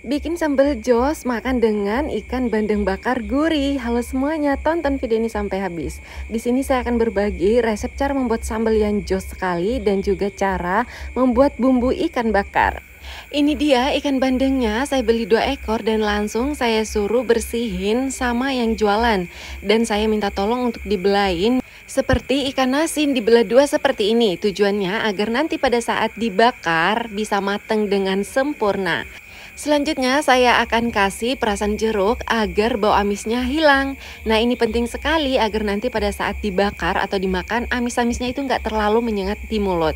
Bikin sambal jos makan dengan ikan bandeng bakar gurih. Halo semuanya, tonton video ini sampai habis. Di sini saya akan berbagi resep cara membuat sambal yang jos sekali dan juga cara membuat bumbu ikan bakar. Ini dia ikan bandengnya, saya beli 2 ekor dan langsung saya suruh bersihin sama yang jualan. Dan saya minta tolong untuk dibelain seperti ikan asin dibelah 2 seperti ini. Tujuannya agar nanti pada saat dibakar bisa matang dengan sempurna. Selanjutnya saya akan kasih perasan jeruk agar bau amisnya hilang. Nah, ini penting sekali agar nanti pada saat dibakar atau dimakan amis-amisnya itu nggak terlalu menyengat di mulut.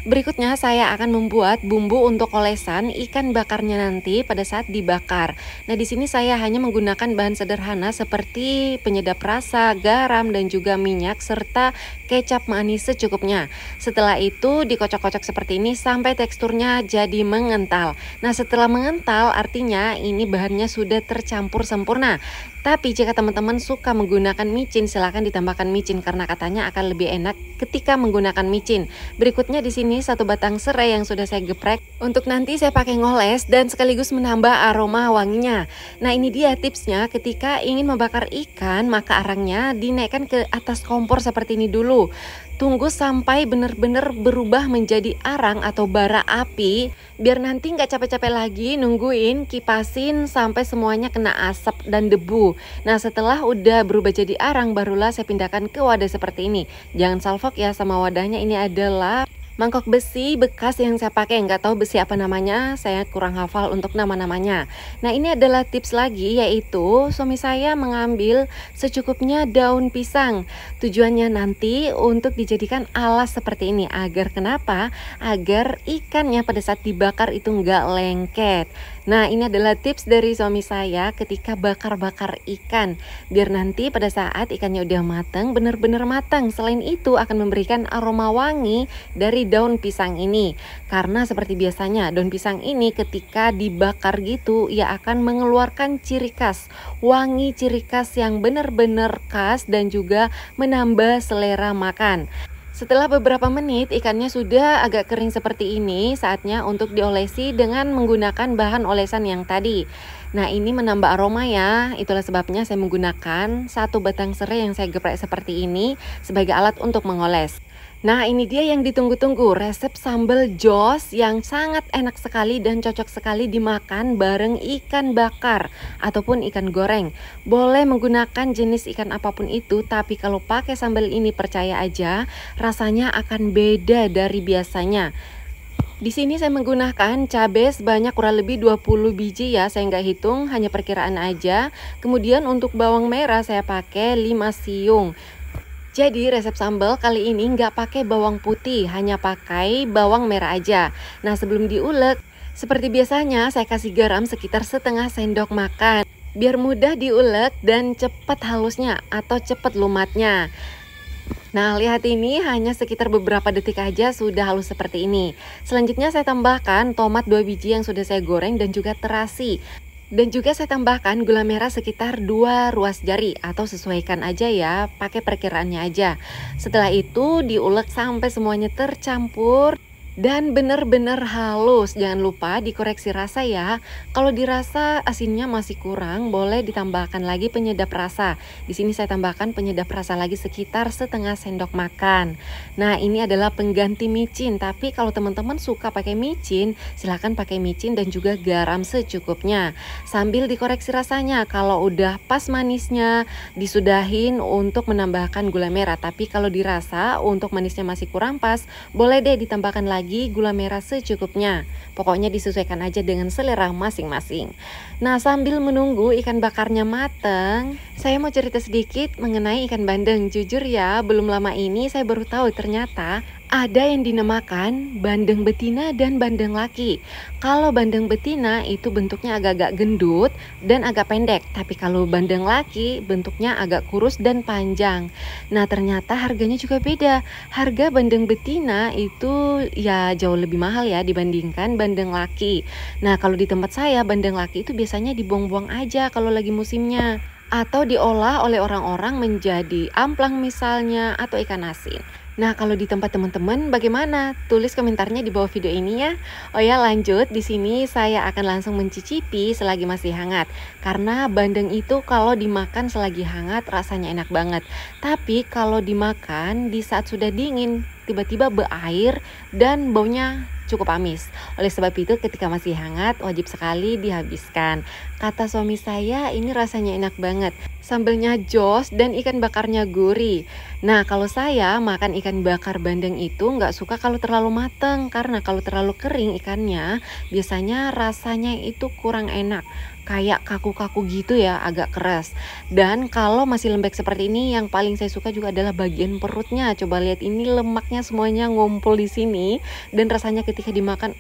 Berikutnya saya akan membuat bumbu untuk olesan ikan bakarnya nanti pada saat dibakar. Nah, di sini saya hanya menggunakan bahan sederhana seperti penyedap rasa, garam dan juga minyak serta kecap manis secukupnya. Setelah itu dikocok-kocok seperti ini sampai teksturnya jadi mengental. Nah, setelah mengental artinya ini bahannya sudah tercampur sempurna. Tapi jika teman-teman suka menggunakan micin, silahkan ditambahkan micin karena katanya akan lebih enak ketika menggunakan micin. Berikutnya di sini 1 batang serai yang sudah saya geprek untuk nanti saya pakai ngoles dan sekaligus menambah aroma wanginya. Nah, ini dia tipsnya, ketika ingin membakar ikan maka arangnya dinaikkan ke atas kompor seperti ini dulu. Tunggu sampai benar-benar berubah menjadi arang atau bara api, biar nanti nggak capek-capek lagi nungguin kipasin sampai semuanya kena asap dan debu. Nah, setelah udah berubah jadi arang barulah saya pindahkan ke wadah seperti ini. Jangan salfok ya sama wadahnya, ini adalah mangkok besi bekas yang saya pakai, nggak tahu besi apa namanya, saya kurang hafal untuk nama-namanya. Nah, ini adalah tips lagi, yaitu suami saya mengambil secukupnya daun pisang. Tujuannya nanti untuk dijadikan alas seperti ini. Agar kenapa? Agar ikannya pada saat dibakar itu nggak lengket. Nah, ini adalah tips dari suami saya ketika bakar-bakar ikan. Biar nanti pada saat ikannya udah matang, benar-benar matang. Selain itu akan memberikan aroma wangi dari daun pisang ini. Karena seperti biasanya daun pisang ini ketika dibakar gitu ia akan mengeluarkan ciri khas, wangi ciri khas yang benar-benar khas dan juga menambah selera makan. Setelah beberapa menit ikannya sudah agak kering seperti ini, saatnya untuk diolesi dengan menggunakan bahan olesan yang tadi. Nah, ini menambah aroma ya, itulah sebabnya saya menggunakan 1 batang serai yang saya geprek seperti ini sebagai alat untuk mengoles. Nah, ini dia yang ditunggu-tunggu, resep sambal jos yang sangat enak sekali dan cocok sekali dimakan bareng ikan bakar ataupun ikan goreng. Boleh menggunakan jenis ikan apapun itu, tapi kalau pakai sambal ini percaya aja rasanya akan beda dari biasanya. Di sini saya menggunakan cabai sebanyak kurang lebih 20 biji ya, saya nggak hitung, hanya perkiraan aja. Kemudian untuk bawang merah saya pakai 5 siung. Jadi resep sambal kali ini nggak pakai bawang putih, hanya pakai bawang merah aja. Nah, sebelum diulek, seperti biasanya saya kasih garam sekitar setengah sendok makan. Biar mudah diulek dan cepat halusnya atau cepat lumatnya. Nah, lihat ini hanya sekitar beberapa detik aja sudah halus seperti ini. Selanjutnya saya tambahkan tomat 2 biji yang sudah saya goreng dan juga terasi. Dan juga saya tambahkan gula merah sekitar 2 ruas jari atau sesuaikan aja ya, pakai perkiraannya aja. Setelah itu diulek sampai semuanya tercampur dan benar-benar halus. Jangan lupa dikoreksi rasa ya. Kalau dirasa asinnya masih kurang, boleh ditambahkan lagi penyedap rasa. Di sini saya tambahkan penyedap rasa lagi sekitar setengah sendok makan. Nah, ini adalah pengganti micin. Tapi kalau teman-teman suka pakai micin, silahkan pakai micin dan juga garam secukupnya. Sambil dikoreksi rasanya. Kalau udah pas manisnya, disudahin untuk menambahkan gula merah. Tapi kalau dirasa untuk manisnya masih kurang pas, boleh deh ditambahkan lagi gula merah secukupnya. Pokoknya disesuaikan aja dengan selera masing-masing. Nah, sambil menunggu ikan bakarnya mateng, saya mau cerita sedikit mengenai ikan bandeng. Jujur ya, belum lama ini saya baru tahu ternyata ada yang dinamakan bandeng betina dan bandeng laki. Kalau bandeng betina itu bentuknya agak-agak gendut dan agak pendek. Tapi kalau bandeng laki bentuknya agak kurus dan panjang. Nah, ternyata harganya juga beda. Harga bandeng betina itu ya jauh lebih mahal ya dibandingkan bandeng laki. Nah, kalau di tempat saya bandeng laki itu biasanya dibuang-buang aja kalau lagi musimnya. Atau diolah oleh orang-orang menjadi amplang misalnya atau ikan asin. Nah, kalau di tempat teman-teman bagaimana? Tulis komentarnya di bawah video ini ya. Oh ya, lanjut. Di sini saya akan langsung mencicipi selagi masih hangat. Karena bandeng itu kalau dimakan selagi hangat rasanya enak banget. Tapi kalau dimakan di saat sudah dingin, tiba-tiba berair dan baunya cukup amis. Oleh sebab itu ketika masih hangat wajib sekali dihabiskan. Kata suami saya ini rasanya enak banget. Sambelnya jos dan ikan bakarnya gurih. Nah, kalau saya makan ikan bakar bandeng itu nggak suka kalau terlalu mateng, karena kalau terlalu kering ikannya, biasanya rasanya itu kurang enak. Kayak kaku-kaku gitu ya, agak keras. Dan kalau masih lembek seperti ini, yang paling saya suka juga adalah bagian perutnya. Coba lihat ini lemaknya semuanya ngumpul di sini. Dan rasanya ketika dimakan,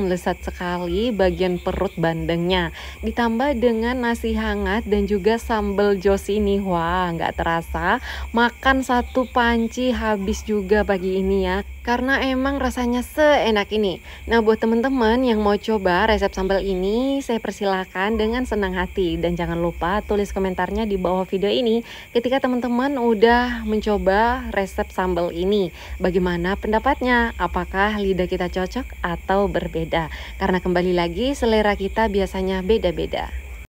lezat sekali bagian perut bandengnya. Ditambah dengan nasi hangat dan juga sambal jos ini. Wah, nggak terasa makan satu panci habis juga pagi ini ya, karena emang rasanya seenak ini. Nah, buat teman-teman yang mau coba resep sambal ini, saya persilakan dengan senang hati. Dan jangan lupa tulis komentarnya di bawah video ini ketika teman-teman udah mencoba resep sambal ini. Bagaimana pendapatnya? Apakah lidah kita cocok atau berbeda? Karena kembali lagi selera kita biasanya beda-beda.